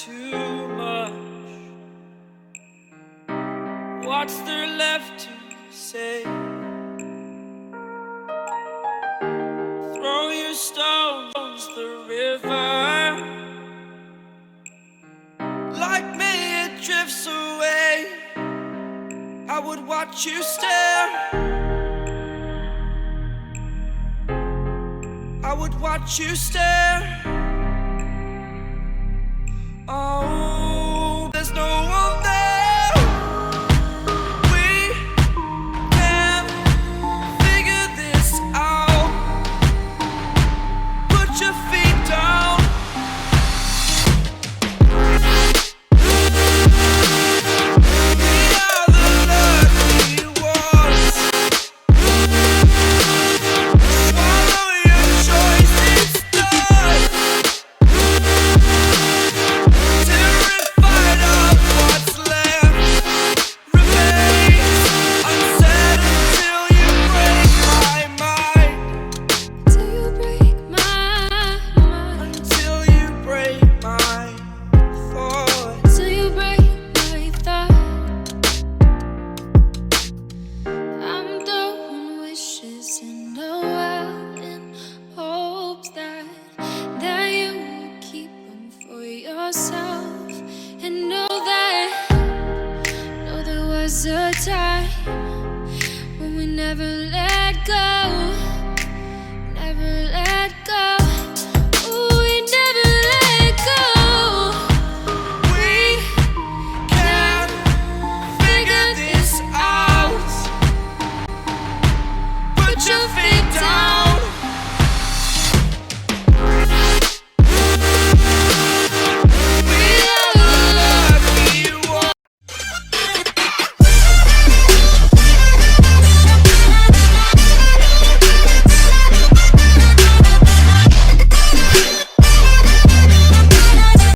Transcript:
too much. What's there left to say? Throw your stones the river. Like me it drifts away. I would watch you stare. I would watch you stare. Oh, there's no one there. We can figure this out. Put your feet down. We are the lucky ones. Swallow your choice, it's done. Terrified of what's left remains unsaid until you break my mind. Till you break my mind. Until you break my thoughts. Till you break my thought. I'm throwing wishes in the well in hopes that you will keep them for yourself. And know there was a time when we never let go.